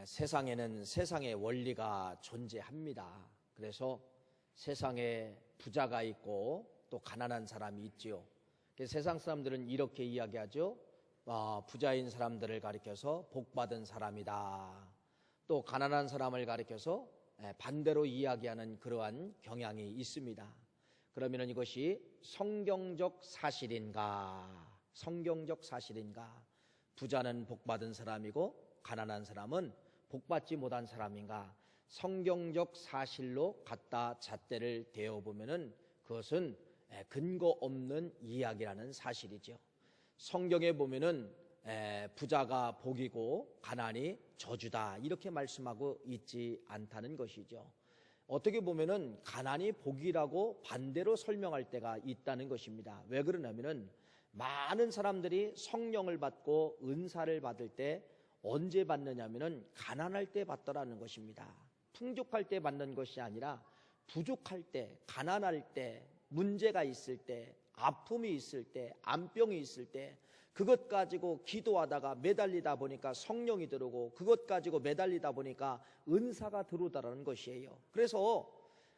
세상에는 세상의 원리가 존재합니다. 그래서 세상에 부자가 있고 또 가난한 사람이 있지요. 세상 사람들은 이렇게 이야기하죠. 부자인 사람들을 가리켜서 복받은 사람이다. 또 가난한 사람을 가리켜서 반대로 이야기하는 그러한 경향이 있습니다. 그러면 이것이 성경적 사실인가? 성경적 사실인가? 부자는 복받은 사람이고 가난한 사람은 복받지 못한 사람인가? 성경적 사실로 갖다 잣대를 대어보면은 그것은 근거 없는 이야기라는 사실이죠. 성경에 보면은 부자가 복이고 가난이 저주다 이렇게 말씀하고 있지 않다는 것이죠. 어떻게 보면은 가난이 복이라고 반대로 설명할 때가 있다는 것입니다. 왜 그러냐면은 많은 사람들이 성령을 받고 은사를 받을 때 언제 받느냐면은 가난할 때 받더라는 것입니다. 풍족할 때 받는 것이 아니라 부족할 때, 가난할 때, 문제가 있을 때, 아픔이 있을 때, 암병이 있을 때 그것 가지고 기도하다가 매달리다 보니까 성령이 들어오고 그것 가지고 매달리다 보니까 은사가 들어오다라는 것이에요. 그래서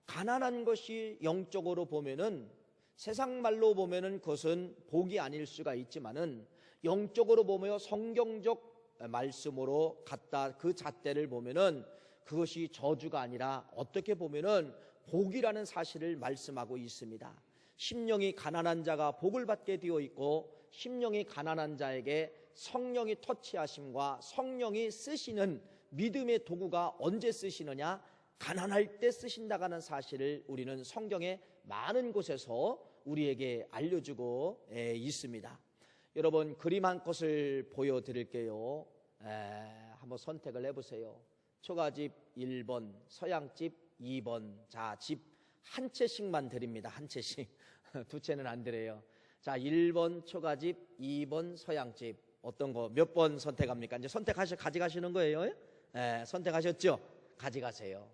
가난한 것이 영적으로 보면은 세상 말로 보면은 그것은 복이 아닐 수가 있지만은 영적으로 보며 성경적 말씀으로 갖다 그 잣대를 보면은 그것이 저주가 아니라 어떻게 보면은 복이라는 사실을 말씀하고 있습니다. 심령이 가난한 자가 복을 받게 되어 있고 심령이 가난한 자에게 성령이 터치하심과 성령이 쓰시는 믿음의 도구가 언제 쓰시느냐? 가난할 때 쓰신다는 사실을 우리는 성경의 많은 곳에서 우리에게 알려주고 있습니다. 여러분 그림 한 컷을 보여드릴게요. 한번 선택을 해보세요. 초가집 1번, 서양집 2번. 자, 집 한 채씩만 드립니다. 한 채씩. 두 채는 안 드려요. 자, 1번 초가집, 2번 서양집. 어떤 거 몇 번 선택합니까? 이제 가져가시는 거예요. 선택하셨죠? 가져가세요.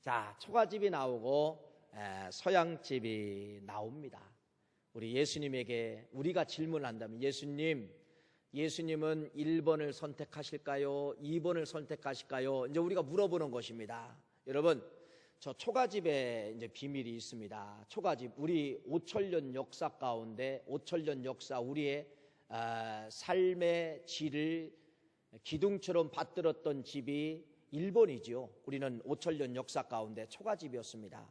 자, 초가집이 나오고 서양집이 나옵니다. 우리 예수님에게 우리가 질문을 한다면 예수님은 1번을 선택하실까요? 2번을 선택하실까요? 이제 우리가 물어보는 것입니다. 여러분, 저 초가집에 이제 비밀이 있습니다. 초가집, 우리 5000년 역사 가운데 5000년 역사 우리의 삶의 질을 기둥처럼 받들었던 집이 1번이죠. 우리는 5000년 역사 가운데 초가집이었습니다.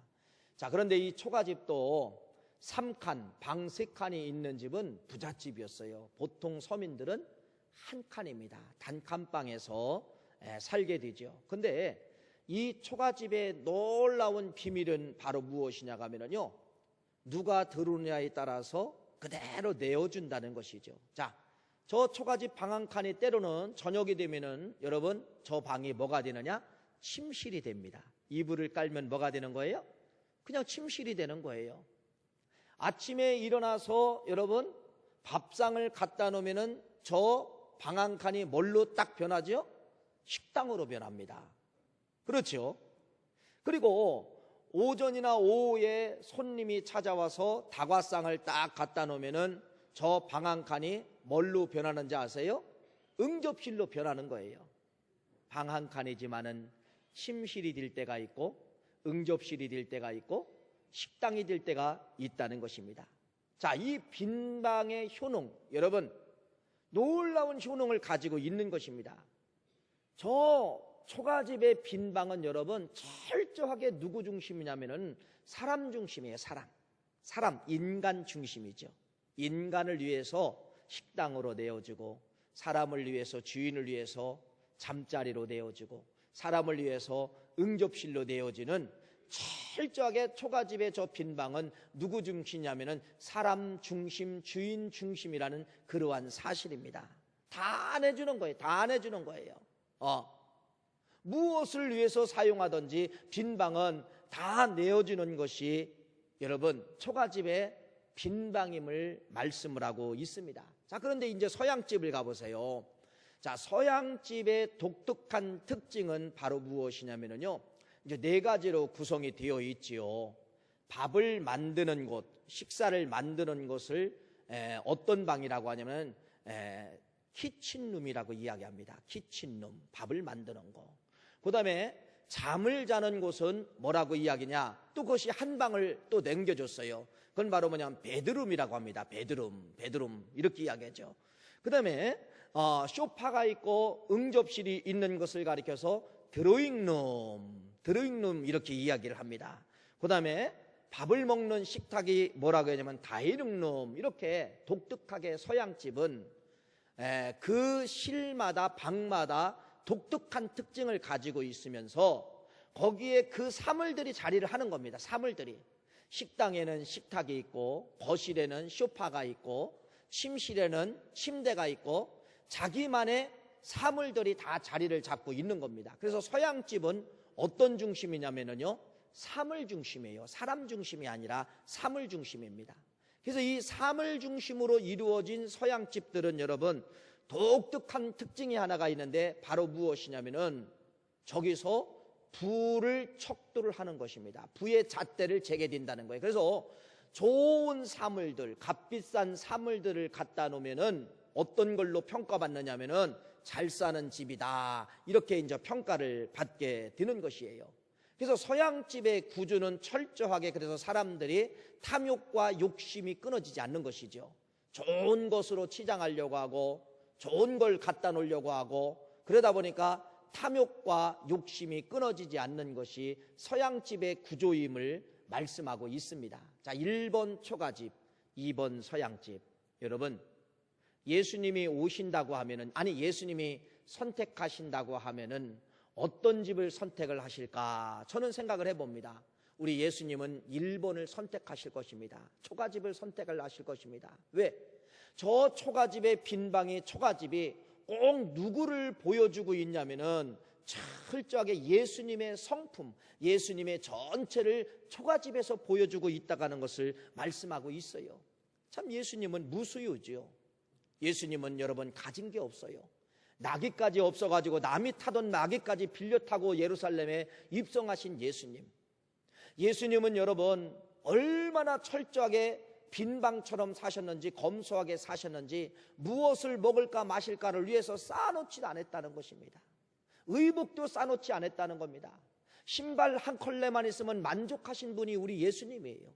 자, 그런데 이 초가집도 3칸, 방 3칸이 있는 집은 부잣집이었어요. 보통 서민들은 한 칸입니다. 단칸방에서 살게 되죠. 근데 이 초가집의 놀라운 비밀은 바로 무엇이냐고 하면요, 누가 들어오느냐에 따라서 그대로 내어준다는 것이죠. 자, 저 초가집 방 한 칸이 때로는 저녁이 되면은 여러분 저 방이 뭐가 되느냐? 침실이 됩니다. 이불을 깔면 뭐가 되는 거예요? 그냥 침실이 되는 거예요. 아침에 일어나서 여러분 밥상을 갖다 놓으면은 저 방 한 칸이 뭘로 딱 변하죠? 식당으로 변합니다. 그렇죠? 그리고 오전이나 오후에 손님이 찾아와서 다과상을 딱 갖다 놓으면은 저 방 한 칸이 뭘로 변하는지 아세요? 응접실로 변하는 거예요. 방 한 칸이지만은 침실이 될 때가 있고 응접실이 될 때가 있고 식당이 될 때가 있다는 것입니다. 자, 이 빈 방의 효능, 여러분 놀라운 효능을 가지고 있는 것입니다. 저 초가집의 빈 방은 여러분 철저하게 누구 중심이냐면은 사람 중심이에요. 사람, 인간 중심이죠. 인간을 위해서 식당으로 내어주고 사람을 위해서 주인을 위해서 잠자리로 내어주고 사람을 위해서 응접실로 내어지는 철저하게 초가집의 저 빈 방은 누구 중심이냐면은 사람 중심, 주인 중심이라는 그러한 사실입니다. 다 내주는 거예요. 다 내주는 거예요. 무엇을 위해서 사용하든지 빈 방은 다 내어주는 것이 여러분 초가집의 빈 방임을 말씀을 하고 있습니다. 자, 그런데 이제 서양집을 가보세요. 자, 서양집의 독특한 특징은 바로 무엇이냐면요, 이제 4가지로 구성이 되어 있지요. 밥을 만드는 곳, 식사를 만드는 곳을 어떤 방이라고 하냐면 키친룸이라고 이야기합니다. 키친룸, 밥을 만드는 거. 그 다음에 잠을 자는 곳은 뭐라고 이야기냐? 또 그것이 한 방을 또 남겨줬어요. 그건 바로 뭐냐면 베드룸이라고 합니다. 베드룸 이렇게 이야기하죠. 그 다음에 소파가 있고 응접실이 있는 것을 가리켜서 드로잉룸 이렇게 이야기를 합니다. 그 다음에 밥을 먹는 식탁이 뭐라고 하냐면 다이닝룸. 이렇게 독특하게 서양집은 그 실마다 방마다 독특한 특징을 가지고 있으면서 거기에 그 사물들이 자리를 하는 겁니다. 사물들이. 식당에는 식탁이 있고, 거실에는 소파가 있고, 침실에는 침대가 있고, 자기만의 사물들이 다 자리를 잡고 있는 겁니다. 그래서 서양집은 어떤 중심이냐면요, 사물 중심이에요. 사람 중심이 아니라 사물 중심입니다. 그래서 이 사물 중심으로 이루어진 서양집들은 여러분 독특한 특징이 하나가 있는데 바로 무엇이냐면은 저기서 부를 척도를 하는 것입니다. 부의 잣대를 재게 된다는 거예요. 그래서 좋은 사물들, 값비싼 사물들을 갖다 놓으면은 어떤 걸로 평가받느냐면은 잘 사는 집이다. 이렇게 이제 평가를 받게 되는 것이에요. 그래서 서양집의 구조는 철저하게 그래서 사람들이 탐욕과 욕심이 끊어지지 않는 것이죠. 좋은 것으로 치장하려고 하고 좋은 걸 갖다 놓으려고 하고 그러다 보니까 탐욕과 욕심이 끊어지지 않는 것이 서양집의 구조임을 말씀하고 있습니다. 자, 1번 초가집, 2번 서양집. 여러분, 예수님이 오신다고 하면은, 아니 예수님이 선택하신다고 하면은 어떤 집을 선택을 하실까? 저는 생각을 해봅니다. 우리 예수님은 1번을 선택하실 것입니다. 초가집을 선택을 하실 것입니다. 왜? 저 초가집의 빈방이 초가집이 꼭 누구를 보여주고 있냐면은 철저하게 예수님의 성품, 예수님의 전체를 초가집에서 보여주고 있다는 것을 말씀하고 있어요. 참 예수님은 무수유죠. 예수님은 여러분 가진 게 없어요. 나귀까지 없어가지고 남이 타던 나귀까지 빌려 타고 예루살렘에 입성하신 예수님. 예수님은 여러분 얼마나 철저하게 빈방처럼 사셨는지, 검소하게 사셨는지, 무엇을 먹을까 마실까를 위해서 쌓아놓지 않았다는 것입니다. 의복도 쌓아놓지 않았다는 겁니다. 신발 한 컬레만 있으면 만족하신 분이 우리 예수님이에요.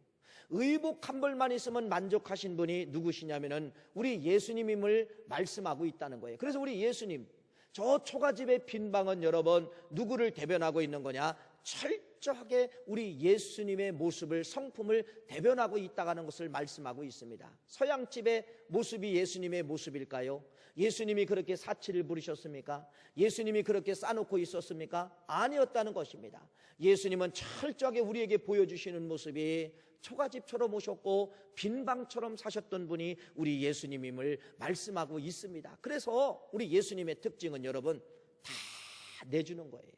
의복 한 벌만 있으면 만족하신 분이 누구시냐면은 우리 예수님임을 말씀하고 있다는 거예요. 그래서 우리 예수님, 저 초가집의 빈방은 여러분 누구를 대변하고 있는 거냐? 철저하게 우리 예수님의 모습을, 성품을 대변하고 있다는 것을 말씀하고 있습니다. 서양집의 모습이 예수님의 모습일까요? 예수님이 그렇게 사치를 부리셨습니까? 예수님이 그렇게 싸놓고 있었습니까? 아니었다는 것입니다. 예수님은 철저하게 우리에게 보여주시는 모습이 초가집처럼 오셨고 빈방처럼 사셨던 분이 우리 예수님임을 말씀하고 있습니다. 그래서 우리 예수님의 특징은 여러분 다 내주는 거예요.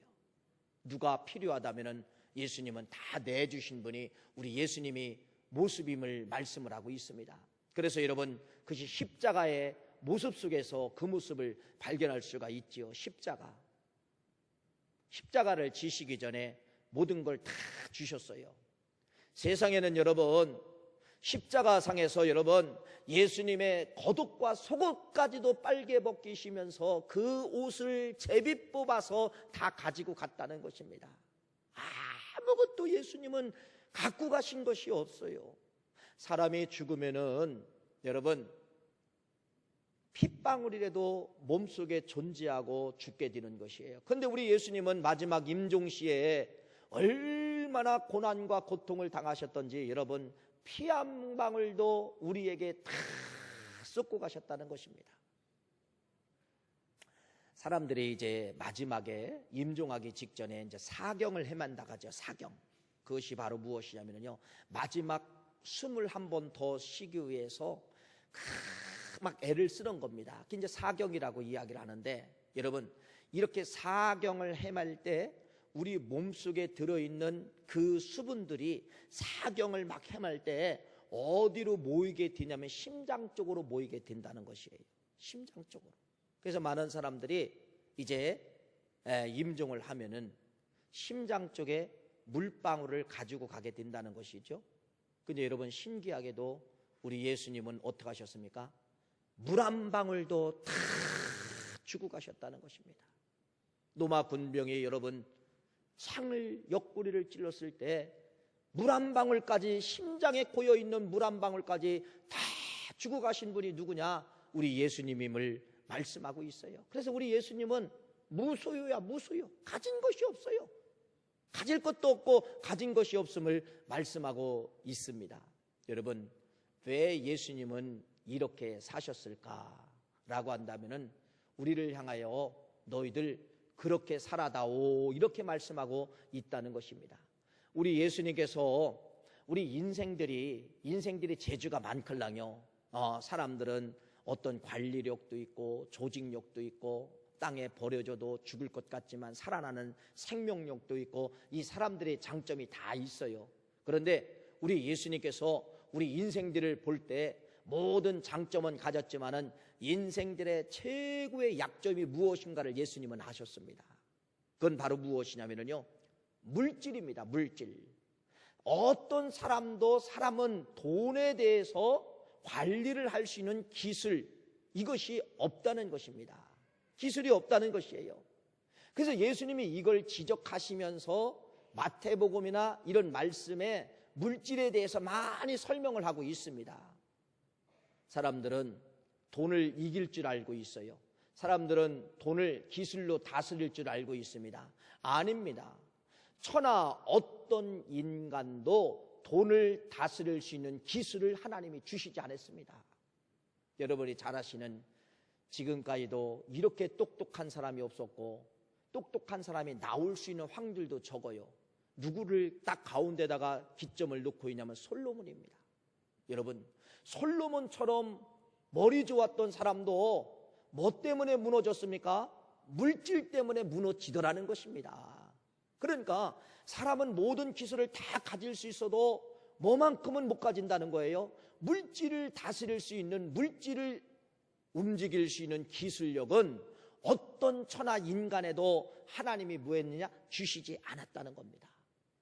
누가 필요하다면은 예수님은 다 내주신 분이 우리 예수님이 모습임을 말씀을 하고 있습니다. 그래서 여러분 그것이 십자가의 모습 속에서 그 모습을 발견할 수가 있지요. 십자가를 지시기 전에 모든 걸 다 주셨어요. 세상에는 여러분 십자가상에서 여러분 예수님의 겉옷과 속옷까지도 빨개 벗기시면서 그 옷을 제비 뽑아서 다 가지고 갔다는 것입니다. 아무것도 예수님은 갖고 가신 것이 없어요. 사람이 죽으면은 여러분 핏방울이라도 몸속에 존재하고 죽게 되는 것이에요. 그런데 우리 예수님은 마지막 임종시에 얼마나 고난과 고통을 당하셨던지 여러분 피 한 방울도 우리에게 다 쏟고 가셨다는 것입니다. 사람들이 이제 마지막에 임종하기 직전에 이제 사경을 해만다가죠. 사경. 그것이 바로 무엇이냐면요. 마지막 숨을 한 번 더 쉬기 위해서 막 애를 쓰는 겁니다. 그게 이제 사경이라고 이야기를 하는데 여러분 이렇게 사경을 해말 때 우리 몸속에 들어있는 그 수분들이 사경을 막 해말 때 어디로 모이게 되냐면 심장 쪽으로 모이게 된다는 것이에요. 심장 쪽으로. 그래서 많은 사람들이 이제 임종을 하면은 심장 쪽에 물방울을 가지고 가게 된다는 것이죠. 근데 여러분 신기하게도 우리 예수님은 어떻게 하셨습니까? 물 한 방울도 다 죽어 가셨다는 것입니다. 로마 군병이 여러분 창을 옆구리를 찔렀을 때 물 한 방울까지, 심장에 고여있는 물 한 방울까지 다 죽어 가신 분이 누구냐? 우리 예수님임을 말씀하고 있어요. 그래서 우리 예수님은 무소유야, 무소유. 가진 것이 없어요. 가질 것도 없고 가진 것이 없음을 말씀하고 있습니다. 여러분, 왜 예수님은 이렇게 사셨을까라고 한다면은 우리를 향하여 너희들 그렇게 살아다오, 이렇게 말씀하고 있다는 것입니다. 우리 예수님께서 우리 인생들이 재주가 많걸랑요. 사람들은 어떤 관리력도 있고 조직력도 있고 땅에 버려져도 죽을 것 같지만 살아나는 생명력도 있고 이 사람들의 장점이 다 있어요. 그런데 우리 예수님께서 우리 인생들을 볼 때 모든 장점은 가졌지만은 인생들의 최고의 약점이 무엇인가를 예수님은 아셨습니다. 그건 바로 무엇이냐면요, 물질입니다. 물질. 어떤 사람은 돈에 대해서 관리를 할 수 있는 기술, 이것이 없다는 것입니다. 기술이 없다는 것이에요. 그래서 예수님이 이걸 지적하시면서 마태복음이나 이런 말씀에 물질에 대해서 많이 설명을 하고 있습니다. 사람들은 돈을 이길 줄 알고 있어요. 사람들은 돈을 기술로 다스릴 줄 알고 있습니다. 아닙니다. 천하 어떤 인간도 돈을 다스릴 수 있는 기술을 하나님이 주시지 않았습니다. 여러분이 잘 아시는, 지금까지도 이렇게 똑똑한 사람이 없었고 똑똑한 사람이 나올 수 있는 확률도 적어요. 누구를 딱 가운데다가 기점을 놓고 있냐면 솔로몬입니다. 여러분, 솔로몬처럼 머리 좋았던 사람도 뭐 때문에 무너졌습니까? 물질 때문에 무너지더라는 것입니다. 그러니까 사람은 모든 기술을 다 가질 수 있어도 뭐만큼은 못 가진다는 거예요. 물질을 다스릴 수 있는, 물질을 움직일 수 있는 기술력은 어떤 천하 인간에도 하나님이 뭐했느냐? 주시지 않았다는 겁니다.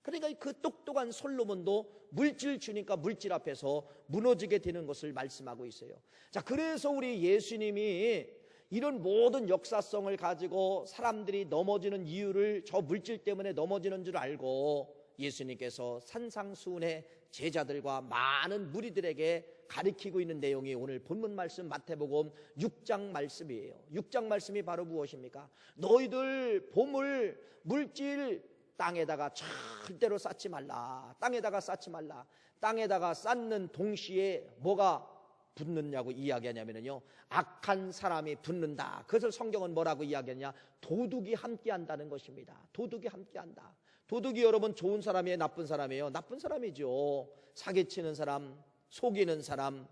그러니까 그 똑똑한 솔로몬도 물질 주니까 물질 앞에서 무너지게 되는 것을 말씀하고 있어요. 자, 그래서 우리 예수님이 이런 모든 역사성을 가지고 사람들이 넘어지는 이유를 저 물질 때문에 넘어지는 줄 알고 예수님께서 산상수훈의 제자들과 많은 무리들에게 가르치고 있는 내용이 오늘 본문 말씀 마태복음 6장 말씀이에요. 6장 말씀이 바로 무엇입니까? 너희들 보물, 물질 땅에다가 절대로 쌓지 말라. 땅에다가 쌓지 말라. 땅에다가 쌓는 동시에 뭐가 붙느냐고 이야기하냐면요, 악한 사람이 붙는다. 그것을 성경은 뭐라고 이야기하냐? 도둑이 함께한다는 것입니다. 도둑이 함께한다. 도둑이 여러분 좋은 사람이에요, 나쁜 사람이에요? 나쁜 사람이죠. 사기치는 사람, 속이는 사람.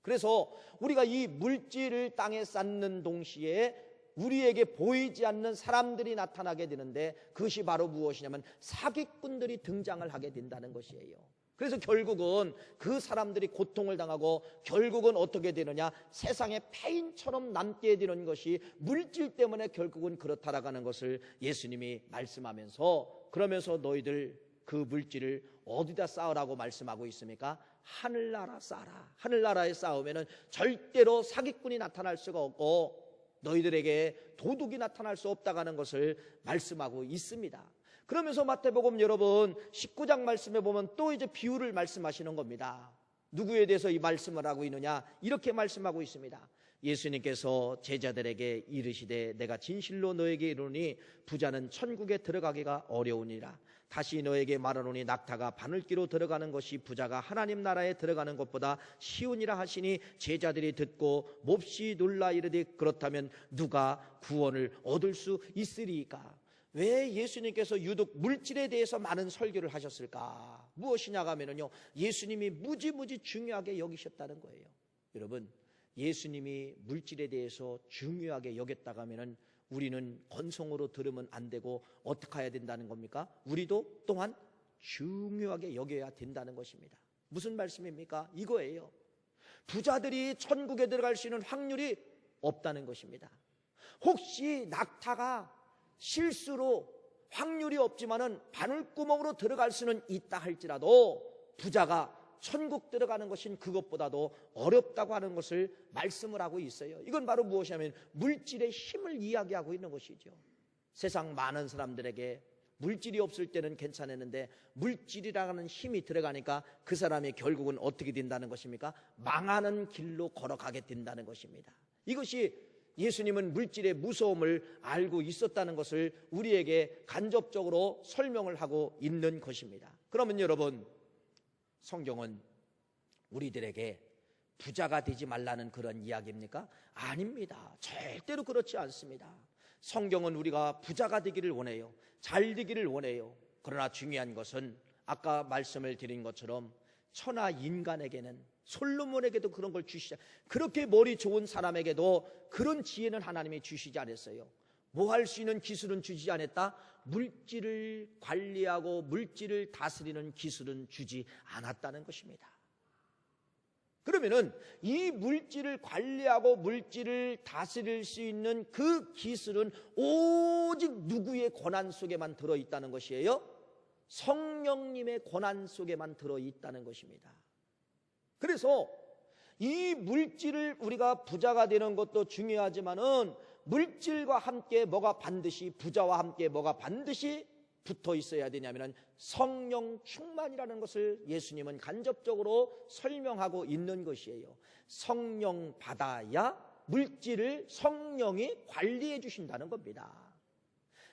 그래서 우리가 이 물질을 땅에 쌓는 동시에 우리에게 보이지 않는 사람들이 나타나게 되는데 그것이 바로 무엇이냐면 사기꾼들이 등장을 하게 된다는 것이에요. 그래서 결국은 그 사람들이 고통을 당하고 결국은 어떻게 되느냐? 세상의 폐인처럼 남게 되는 것이 물질 때문에 결국은 그렇다라는 것을 예수님이 말씀하면서, 그러면서 너희들 그 물질을 어디다 쌓으라고 말씀하고 있습니까? 하늘나라 쌓아라. 하늘나라에 쌓으면 절대로 사기꾼이 나타날 수가 없고 너희들에게 도둑이 나타날 수 없다는 것을 말씀하고 있습니다. 그러면서 마태복음 여러분 19장 말씀에 보면 또 이제 비유를 말씀하시는 겁니다. 누구에 대해서 이 말씀을 하고 있느냐? 이렇게 말씀하고 있습니다. 예수님께서 제자들에게 이르시되 내가 진실로 너에게 이르노니 부자는 천국에 들어가기가 어려우니라. 다시 너에게 말하노니 낙타가 바늘기로 들어가는 것이 부자가 하나님 나라에 들어가는 것보다 쉬우니라 하시니 제자들이 듣고 몹시 놀라 이르되 그렇다면 누가 구원을 얻을 수 있으리까? 왜 예수님께서 유독 물질에 대해서 많은 설교를 하셨을까? 무엇이냐고 하면요, 예수님이 무지무지 중요하게 여기셨다는 거예요. 여러분, 예수님이 물질에 대해서 중요하게 여겼다고 하면은 우리는 건성으로 들으면 안 되고 어떻게 해야 된다는 겁니까? 우리도 또한 중요하게 여겨야 된다는 것입니다. 무슨 말씀입니까? 이거예요. 부자들이 천국에 들어갈 수 있는 확률이 없다는 것입니다. 혹시 낙타가 실수로 확률이 없지만은 바늘구멍으로 들어갈 수는 있다 할지라도 부자가 천국 들어가는 것은 그것보다도 어렵다고 하는 것을 말씀을 하고 있어요. 이건 바로 무엇이냐면 물질의 힘을 이야기하고 있는 것이죠. 세상 많은 사람들에게 물질이 없을 때는 괜찮았는데 물질이라는 힘이 들어가니까 그 사람이 결국은 어떻게 된다는 것입니까? 망하는 길로 걸어가게 된다는 것입니다. 이것이 예수님은 물질의 무서움을 알고 있었다는 것을 우리에게 간접적으로 설명을 하고 있는 것입니다. 그러면 여러분, 성경은 우리들에게 부자가 되지 말라는 그런 이야기입니까? 아닙니다. 절대로 그렇지 않습니다. 성경은 우리가 부자가 되기를 원해요. 잘 되기를 원해요. 그러나 중요한 것은 아까 말씀을 드린 것처럼 천하 인간에게는, 솔로몬에게도 그런 걸 주시지, 그렇게 머리 좋은 사람에게도 그런 지혜는 하나님이 주시지 않았어요. 뭐 할 수 있는 기술은 주지 않았다? 물질을 관리하고 물질을 다스리는 기술은 주지 않았다는 것입니다. 그러면은 이 물질을 관리하고 물질을 다스릴 수 있는 그 기술은 오직 누구의 권한 속에만 들어있다는 것이에요? 성령님의 권한 속에만 들어있다는 것입니다. 그래서 이 물질을, 우리가 부자가 되는 것도 중요하지만은 물질과 함께 뭐가 반드시, 부자와 함께 뭐가 반드시 붙어 있어야 되냐면은 성령 충만이라는 것을 예수님은 간접적으로 설명하고 있는 것이에요. 성령 받아야 물질을 성령이 관리해 주신다는 겁니다.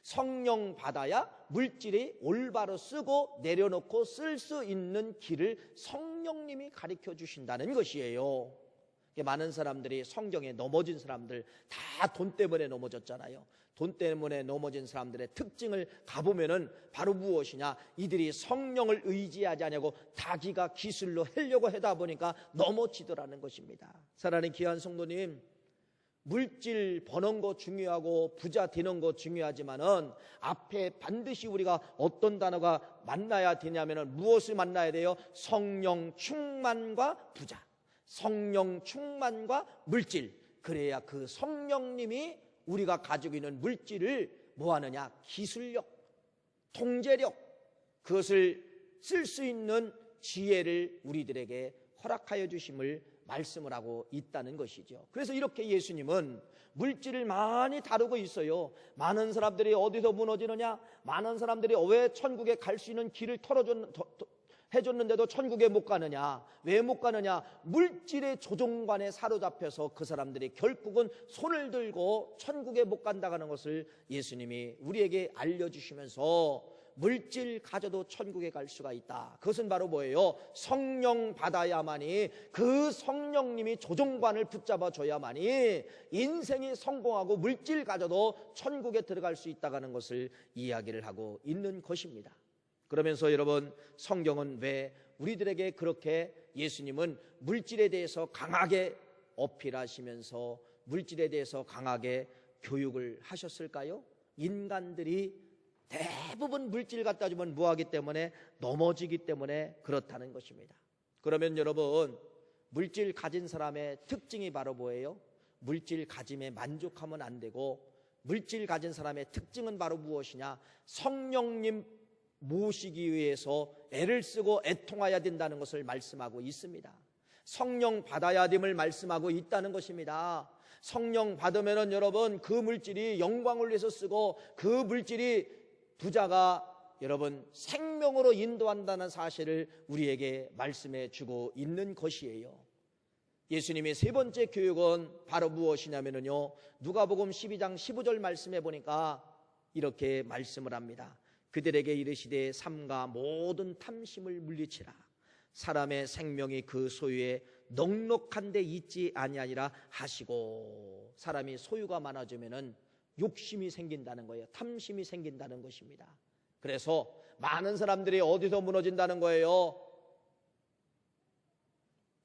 성령 받아야 물질이 올바로 쓰고 내려놓고 쓸 수 있는 길을 성령님이 가르쳐 주신다는 것이에요. 많은 사람들이, 성경에 넘어진 사람들 다 돈 때문에 넘어졌잖아요. 돈 때문에 넘어진 사람들의 특징을 가보면은 바로 무엇이냐? 이들이 성령을 의지하지 않냐고 자기가 기술로 하려고 하다 보니까 넘어지더라는 것입니다. 사랑하는 귀한 성도님, 물질 버는 거 중요하고 부자 되는 거 중요하지만은 앞에 반드시 우리가 어떤 단어가 만나야 되냐면은 무엇을 만나야 돼요? 성령 충만과 부자, 성령 충만과 물질. 그래야 그 성령님이 우리가 가지고 있는 물질을 뭐하느냐? 기술력, 통제력, 그것을 쓸 수 있는 지혜를 우리들에게 허락하여 주심을 말씀을 하고 있다는 것이죠. 그래서 이렇게 예수님은 물질을 많이 다루고 있어요. 많은 사람들이 어디서 무너지느냐? 많은 사람들이 왜 천국에 갈 수 있는 길을 해줬는데도 천국에 못 가느냐? 왜 못 가느냐? 물질의 조종관에 사로잡혀서 그 사람들이 결국은 손을 들고 천국에 못 간다는 것을 예수님이 우리에게 알려주시면서 물질 가져도 천국에 갈 수가 있다. 그것은 바로 뭐예요? 성령 받아야만이, 그 성령님이 조종관을 붙잡아 줘야만이 인생이 성공하고 물질 가져도 천국에 들어갈 수 있다는 것을 이야기를 하고 있는 것입니다. 그러면서 여러분, 성경은 왜 우리들에게 그렇게, 예수님은 물질에 대해서 강하게 어필하시면서 물질에 대해서 강하게 교육을 하셨을까요? 인간들이 대부분 물질 갖다 주면 뭐하기 때문에? 넘어지기 때문에 그렇다는 것입니다. 그러면 여러분, 물질 가진 사람의 특징이 바로 뭐예요? 물질 가짐에 만족하면 안 되고, 물질 가진 사람의 특징은 바로 무엇이냐? 성령님 모시기 위해서 애를 쓰고 애통해야 된다는 것을 말씀하고 있습니다. 성령 받아야 됨을 말씀하고 있다는 것입니다. 성령 받으면은 여러분, 그 물질이 영광을 위해서 쓰고 그 물질이 부자가 여러분 생명으로 인도한다는 사실을 우리에게 말씀해 주고 있는 것이에요. 예수님의 세 번째 교육은 바로 무엇이냐면요, 누가복음 12장 15절 말씀해 보니까 이렇게 말씀을 합니다. 그들에게 이르시되 삼가 모든 탐심을 물리치라. 사람의 생명이 그 소유에 넉넉한 데 있지 아니하니라 하시고, 사람이 소유가 많아지면은 욕심이 생긴다는 거예요. 탐심이 생긴다는 것입니다. 그래서 많은 사람들이 어디서 무너진다는 거예요?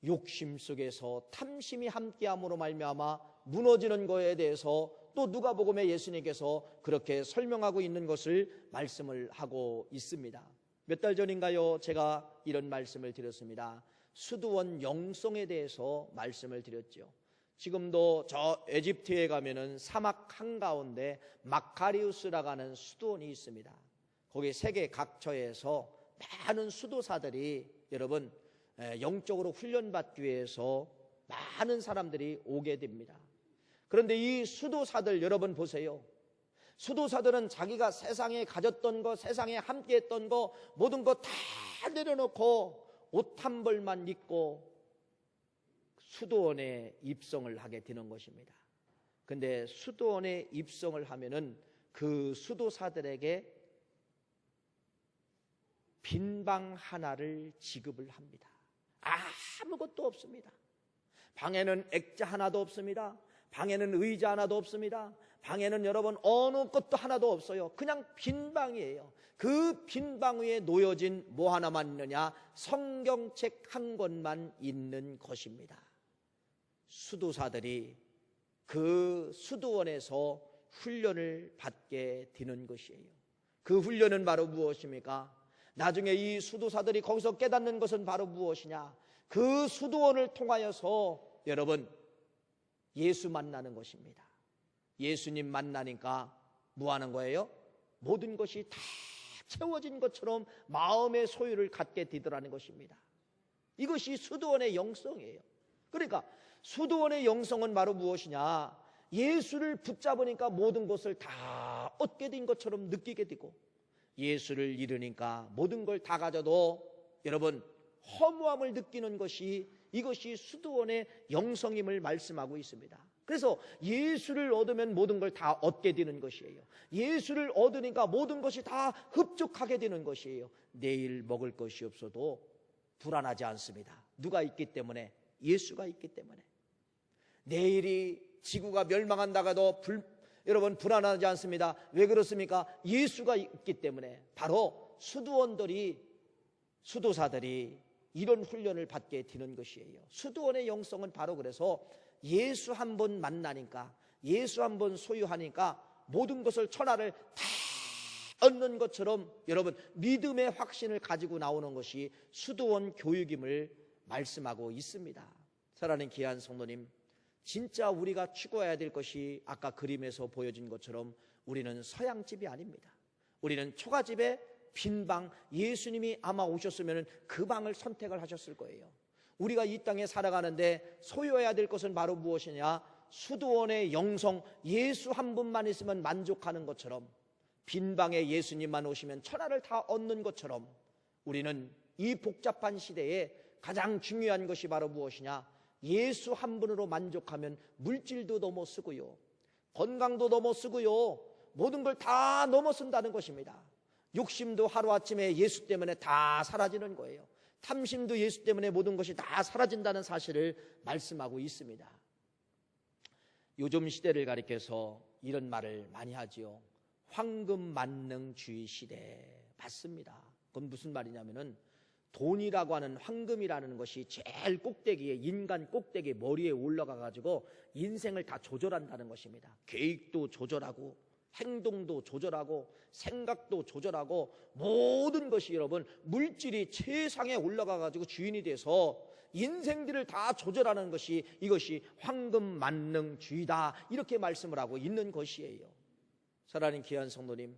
욕심 속에서 탐심이 함께함으로 말미암아 무너지는 거에 대해서 또 누가복음에 예수님께서 그렇게 설명하고 있는 것을 말씀을 하고 있습니다. 몇 달 전인가요? 제가 이런 말씀을 드렸습니다. 수도원 영성에 대해서 말씀을 드렸죠. 지금도 저 에집트에 가면은 사막 한가운데 마카리우스라고 하는 수도원이 있습니다. 거기 세계 각처에서 많은 수도사들이 여러분 영적으로 훈련받기 위해서 많은 사람들이 오게 됩니다. 그런데 이 수도사들 여러분 보세요. 수도사들은 자기가 세상에 가졌던 거, 세상에 함께했던 거, 모든 거 다 내려놓고 옷 한 벌만 입고 수도원에 입성을 하게 되는 것입니다. 근데 수도원에 입성을 하면은 그 수도사들에게 빈방 하나를 지급을 합니다. 아무것도 없습니다. 방에는 액자 하나도 없습니다. 방에는 의자 하나도 없습니다. 방에는 여러분 어느 것도 하나도 없어요. 그냥 빈방이에요. 그 빈방 위에 놓여진 뭐 하나만 있느냐? 성경책 한 권만 있는 것입니다. 수도사들이 그 수도원에서 훈련을 받게 되는 것이에요. 그 훈련은 바로 무엇입니까? 나중에 이 수도사들이 거기서 깨닫는 것은 바로 무엇이냐? 그 수도원을 통하여서 여러분 예수 만나는 것입니다. 예수님 만나니까 뭐 하는 거예요? 모든 것이 다 채워진 것처럼 마음의 소유를 갖게 되더라는 것입니다. 이것이 수도원의 영성이에요. 그러니까 수도원의 영성은 바로 무엇이냐? 예수를 붙잡으니까 모든 것을 다 얻게 된 것처럼 느끼게 되고, 예수를 잃으니까 모든 걸 다 가져도 여러분 허무함을 느끼는 것이, 이것이 수도원의 영성임을 말씀하고 있습니다. 그래서 예수를 얻으면 모든 걸 다 얻게 되는 것이에요. 예수를 얻으니까 모든 것이 다 흡족하게 되는 것이에요. 내일 먹을 것이 없어도 불안하지 않습니다. 누가 있기 때문에? 예수가 있기 때문에. 내일이 지구가 멸망한다가도 여러분 불안하지 않습니다. 왜 그렇습니까? 예수가 있기 때문에. 바로 수도사들이 이런 훈련을 받게 되는 것이에요. 수도원의 영성은 바로 그래서 예수 한 번 만나니까, 예수 한 번 소유하니까 모든 것을 천하를 다 얻는 것처럼 여러분 믿음의 확신을 가지고 나오는 것이 수도원 교육임을 말씀하고 있습니다. 사랑하는 귀한 성도님, 진짜 우리가 추구해야 될 것이 아까 그림에서 보여진 것처럼 우리는 서양집이 아닙니다. 우리는 초가집에 빈 방, 예수님이 아마 오셨으면 그 방을 선택을 하셨을 거예요. 우리가 이 땅에 살아가는데 소유해야 될 것은 바로 무엇이냐? 수도원의 영성, 예수 한 분만 있으면 만족하는 것처럼, 빈 방에 예수님만 오시면 천하를 다 얻는 것처럼, 우리는 이 복잡한 시대에 가장 중요한 것이 바로 무엇이냐? 예수 한 분으로 만족하면 물질도 넘어쓰고요, 건강도 넘어쓰고요, 모든 걸 다 넘어쓴다는 것입니다. 욕심도 하루아침에 예수 때문에 다 사라지는 거예요. 탐심도 예수 때문에 모든 것이 다 사라진다는 사실을 말씀하고 있습니다. 요즘 시대를 가리켜서 이런 말을 많이 하지요. 황금만능주의 시대. 맞습니다. 그건 무슨 말이냐면은 돈이라고 하는, 황금이라는 것이 제일 꼭대기에, 인간 꼭대기에 머리에 올라가 가지고 인생을 다 조절한다는 것입니다. 계획도 조절하고, 행동도 조절하고, 생각도 조절하고, 모든 것이 여러분 물질이 최상에 올라가 가지고 주인이 돼서 인생들을 다 조절하는 것이, 이것이 황금만능주의다, 이렇게 말씀을 하고 있는 것이에요. 사랑하는 귀한 성도님,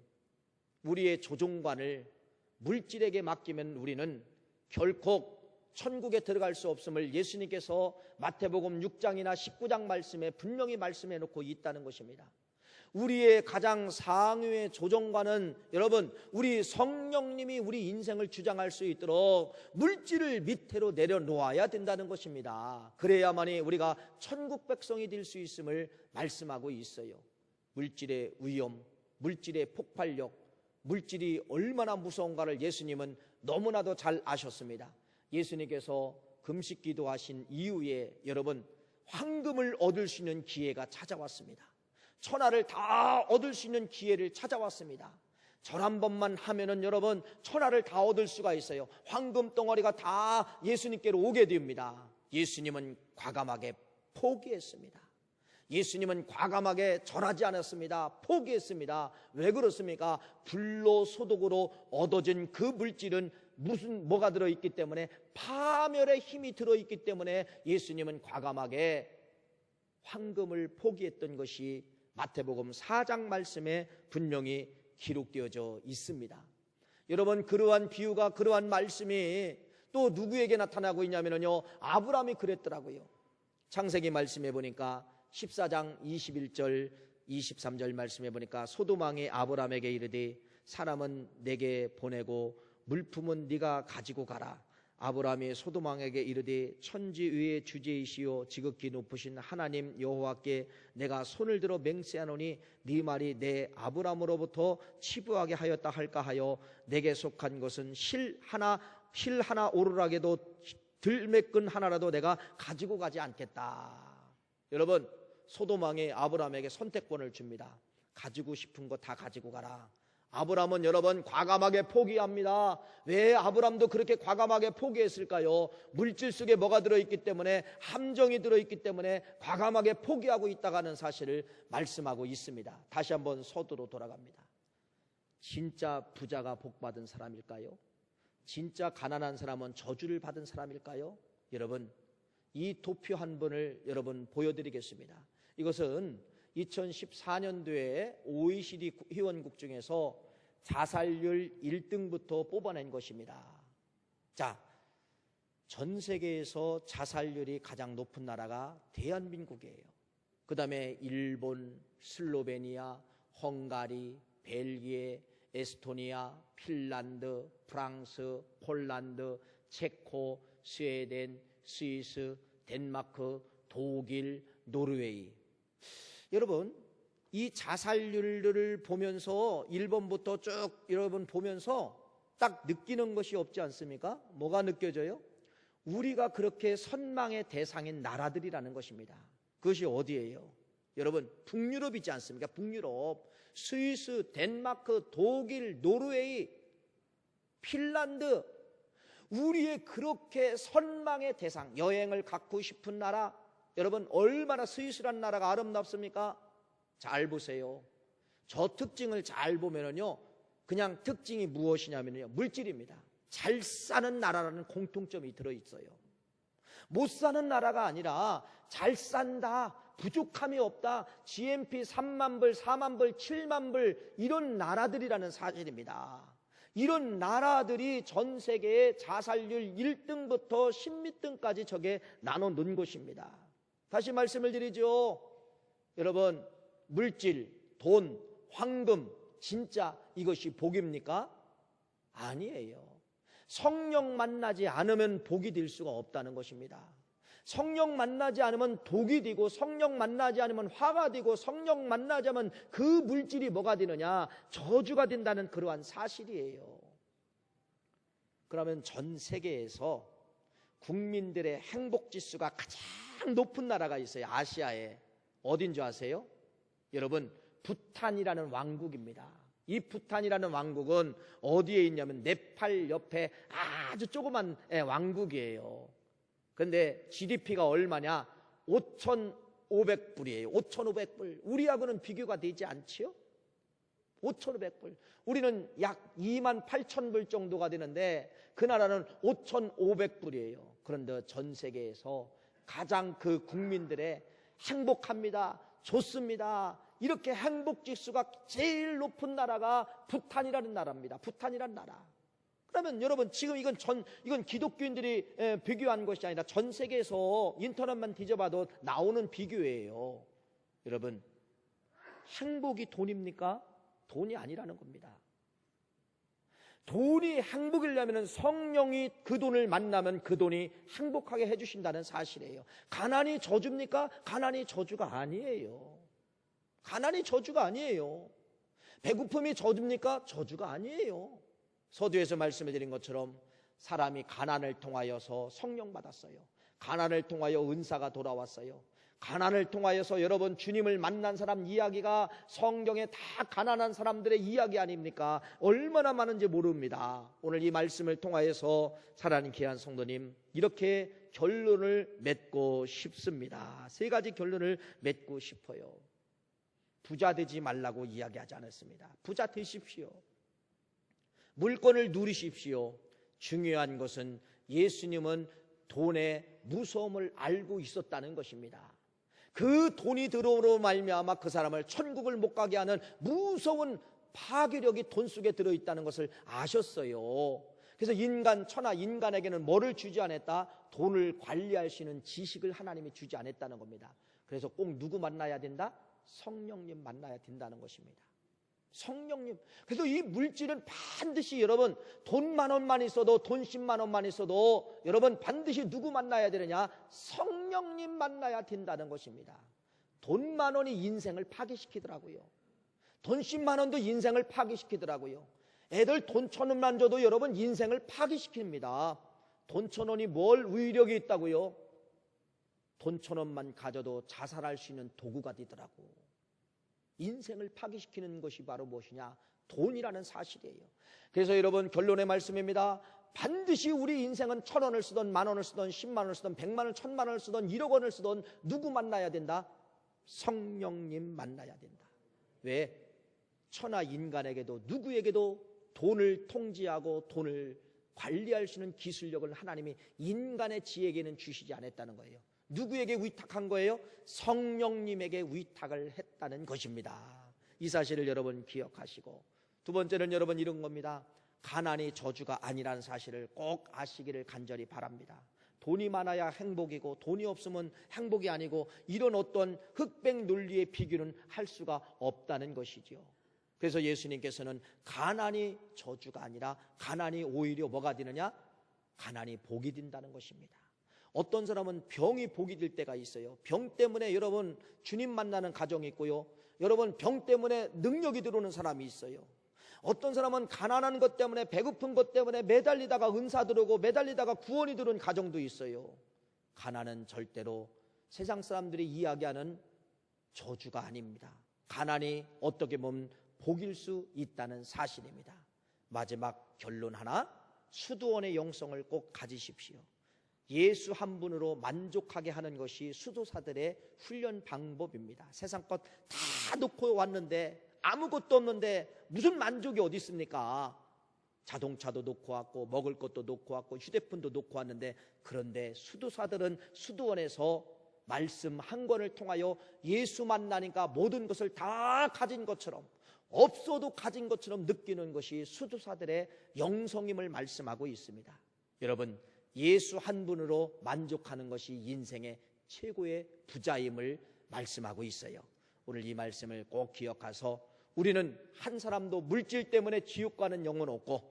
우리의 조종관을 물질에게 맡기면 우리는 결코 천국에 들어갈 수 없음을 예수님께서 마태복음 6장이나 19장 말씀에 분명히 말씀해 놓고 있다는 것입니다. 우리의 가장 상위의 조종관은 여러분, 우리 성령님이 우리 인생을 주장할 수 있도록 물질을 밑으로 내려놓아야 된다는 것입니다. 그래야만이 우리가 천국 백성이 될 수 있음을 말씀하고 있어요. 물질의 위험, 물질의 폭발력, 물질이 얼마나 무서운가를 예수님은 너무나도 잘 아셨습니다. 예수님께서 금식 기도하신 이후에 여러분 황금을 얻을 수 있는 기회가 찾아왔습니다. 천하를 다 얻을 수 있는 기회를 찾아왔습니다. 절 한 번만 하면은 여러분 천하를 다 얻을 수가 있어요. 황금 덩어리가 다 예수님께로 오게 됩니다. 예수님은 과감하게 포기했습니다. 예수님은 과감하게 절하지 않았습니다. 포기했습니다. 왜 그렇습니까? 불로소득으로 얻어진 그 물질은 뭐가 들어있기 때문에, 파멸의 힘이 들어있기 때문에 예수님은 과감하게 황금을 포기했던 것이 마태복음 4장 말씀에 분명히 기록되어져 있습니다. 여러분, 그러한 비유가, 그러한 말씀이 또 누구에게 나타나고 있냐면요, 아브라함이 그랬더라고요. 창세기 말씀해 보니까 14장 21절 23절 말씀해 보니까 소돔왕이 아브라함에게 이르되 사람은 내게 보내고 물품은 네가 가지고 가라. 아브라함이 소돔왕에게 이르되 천지 위의 주제이시오 지극히 높으신 하나님 여호와께 내가 손을 들어 맹세하노니 네 말이 내 아브라함으로부터 치부하게 하였다 할까 하여 내게 속한 것은 실 하나 오르락에도 들매끈 하나라도 내가 가지고 가지 않겠다. 여러분, 소돔왕이 아브라함에게 선택권을 줍니다. 가지고 싶은 거 다 가지고 가라. 아브라함은 여러분 과감하게 포기합니다. 왜 아브라함도 그렇게 과감하게 포기했을까요? 물질 속에 뭐가 들어있기 때문에, 함정이 들어있기 때문에 과감하게 포기하고 있다는 사실을 말씀하고 있습니다. 다시 한번 서두로 돌아갑니다. 진짜 부자가 복받은 사람일까요? 진짜 가난한 사람은 저주를 받은 사람일까요? 여러분, 이 도표 한 번을 여러분 보여드리겠습니다. 이것은 2014년도에 OECD 회원국 중에서 자살률 1등부터 뽑아낸 것입니다. 자, 전 세계에서 자살률이 가장 높은 나라가 대한민국이에요. 그 다음에 일본, 슬로베니아, 헝가리, 벨기에, 에스토니아, 핀란드, 프랑스, 폴란드, 체코, 스웨덴, 스위스, 덴마크, 독일, 노르웨이. 여러분, 이 자살률을 보면서 1번부터 쭉 여러분 보면서 딱 느끼는 것이 없지 않습니까? 뭐가 느껴져요? 우리가 그렇게 선망의 대상인 나라들이라는 것입니다. 그것이 어디예요? 여러분, 북유럽이지 않습니까? 북유럽, 스위스, 덴마크, 독일, 노르웨이, 핀란드. 우리의 그렇게 선망의 대상, 여행을 갖고 싶은 나라. 여러분, 얼마나 스위스란 나라가 아름답습니까? 잘 보세요. 저 특징을 잘 보면요, 그냥 특징이 무엇이냐면요, 물질입니다. 잘 사는 나라라는 공통점이 들어있어요. 못 사는 나라가 아니라 잘 산다, 부족함이 없다, GNP 3만 불, 4만 불, 7만 불, 이런 나라들이라는 사실입니다. 이런 나라들이 전 세계의 자살률 1등부터 10몇 등까지 저게 나눠 놓은 것입니다. 다시 말씀을 드리죠. 여러분, 물질, 돈, 황금, 진짜 이것이 복입니까? 아니에요. 성령 만나지 않으면 복이 될 수가 없다는 것입니다. 성령 만나지 않으면 독이 되고, 성령 만나지 않으면 화가 되고, 성령 만나지 않으면 그 물질이 뭐가 되느냐? 저주가 된다는 그러한 사실이에요. 그러면 전 세계에서 국민들의 행복 지수가 가장 높은 나라가 있어요. 아시아에. 어딘 줄 아세요? 여러분, 부탄이라는 왕국입니다. 이 부탄이라는 왕국은 어디에 있냐면 네팔 옆에 아주 조그만 왕국이에요. 그런데 GDP가 얼마냐? 5,500불이에요. 5,500불. 우리하고는 비교가 되지 않지요? 5,500불. 우리는 약 28,000불 정도가 되는데 그 나라는 5,500불이에요. 그런데 전 세계에서 가장 그 국민들의 행복합니다, 좋습니다, 이렇게 행복 지수가 제일 높은 나라가 부탄이라는 나라입니다. 부탄이라는 나라. 그러면 여러분, 지금 이건 기독교인들이 비교한 것이 아니라 전 세계에서 인터넷만 뒤져봐도 나오는 비교예요. 여러분, 행복이 돈입니까? 돈이 아니라는 겁니다. 돈이 행복이려면 성령이 그 돈을 만나면 그 돈이 행복하게 해주신다는 사실이에요. 가난이 저주입니까? 가난이 저주가 아니에요. 가난이 저주가 아니에요. 배고픔이 저주입니까? 저주가 아니에요. 서두에서 말씀해드린 것처럼 사람이 가난을 통하여서 성령 받았어요. 가난을 통하여 은사가 돌아왔어요. 가난을 통하여서 여러분, 주님을 만난 사람 이야기가 성경에 다 가난한 사람들의 이야기 아닙니까? 얼마나 많은지 모릅니다. 오늘 이 말씀을 통하여서 사랑하는 귀한 성도님, 이렇게 결론을 맺고 싶습니다. 세 가지 결론을 맺고 싶어요. 부자 되지 말라고 이야기하지 않았습니다. 부자 되십시오. 물건을 누리십시오. 중요한 것은 예수님은 돈의 무서움을 알고 있었다는 것입니다. 그 돈이 들어오므로 말미암아 그 사람을 천국을 못 가게 하는 무서운 파괴력이 돈 속에 들어있다는 것을 아셨어요. 그래서 천하 인간에게는 뭐를 주지 않았다? 돈을 관리할 수 있는 지식을 하나님이 주지 않았다는 겁니다. 그래서 꼭 누구 만나야 된다? 성령님 만나야 된다는 것입니다. 성령님. 그래서 이 물질은 반드시 여러분 돈 10,000원만 있어도, 돈 10만 원만 있어도 여러분 반드시 누구 만나야 되느냐? 성령님 만나야 된다는 것입니다. 돈 10,000원이 인생을 파괴시키더라고요. 돈 10만 원도 인생을 파괴시키더라고요. 애들 돈 1,000원만 줘도 여러분 인생을 파괴시킵니다. 돈 1,000원이 뭘 위력이 있다고요? 돈 1,000원만 가져도 자살할 수 있는 도구가 되더라고. 인생을 파괴시키는 것이 바로 무엇이냐? 돈이라는 사실이에요. 그래서 여러분 결론의 말씀입니다. 반드시 우리 인생은 1,000원을 쓰던 10,000원을 쓰던 10만 원을 쓰던 100만 원, 1,000만 원을 쓰던 1억 원을 쓰던 누구 만나야 된다? 성령님 만나야 된다. 왜? 천하 인간에게도 누구에게도 돈을 통제하고 돈을 관리할 수 있는 기술력을 하나님이 인간의 지혜에게는 주시지 않았다는 거예요. 누구에게 위탁한 거예요? 성령님에게 위탁을 했다는 것입니다. 이 사실을 여러분 기억하시고, 두 번째는 여러분 이런 겁니다. 가난이 저주가 아니라는 사실을 꼭 아시기를 간절히 바랍니다. 돈이 많아야 행복이고 돈이 없으면 행복이 아니고, 이런 어떤 흑백 논리의 비교는 할 수가 없다는 것이죠. 그래서 예수님께서는 가난이 저주가 아니라 가난이 오히려 뭐가 되느냐? 가난이 복이 된다는 것입니다. 어떤 사람은 병이 복이 될 때가 있어요. 병 때문에 여러분 주님 만나는 가정이 있고요. 여러분 병 때문에 능력이 들어오는 사람이 있어요. 어떤 사람은 가난한 것 때문에, 배고픈 것 때문에 매달리다가 은사 들어오고 매달리다가 구원이 들어온 가정도 있어요. 가난은 절대로 세상 사람들이 이야기하는 저주가 아닙니다. 가난이 어떻게 보면 복일 수 있다는 사실입니다. 마지막 결론 하나, 수도원의 영성을 꼭 가지십시오. 예수 한 분으로 만족하게 하는 것이 수도사들의 훈련 방법입니다. 세상 것 다 놓고 왔는데, 아무것도 없는데 무슨 만족이 어디 있습니까? 자동차도 놓고 왔고 먹을 것도 놓고 왔고 휴대폰도 놓고 왔는데, 그런데 수도사들은 수도원에서 말씀 한 권을 통하여 예수 만나니까 모든 것을 다 가진 것처럼, 없어도 가진 것처럼 느끼는 것이 수도사들의 영성임을 말씀하고 있습니다. 여러분, 예수 한 분으로 만족하는 것이 인생의 최고의 부자임을 말씀하고 있어요. 오늘 이 말씀을 꼭 기억해서 우리는 한 사람도 물질 때문에 지옥 가는 영혼 없고,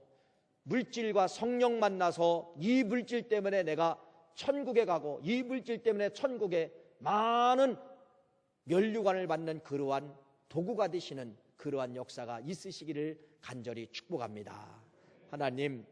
물질과 성령 만나서 이 물질 때문에 내가 천국에 가고 이 물질 때문에 천국에 많은 면류관을 받는 그러한 도구가 되시는 그러한 역사가 있으시기를 간절히 축복합니다. 하나님,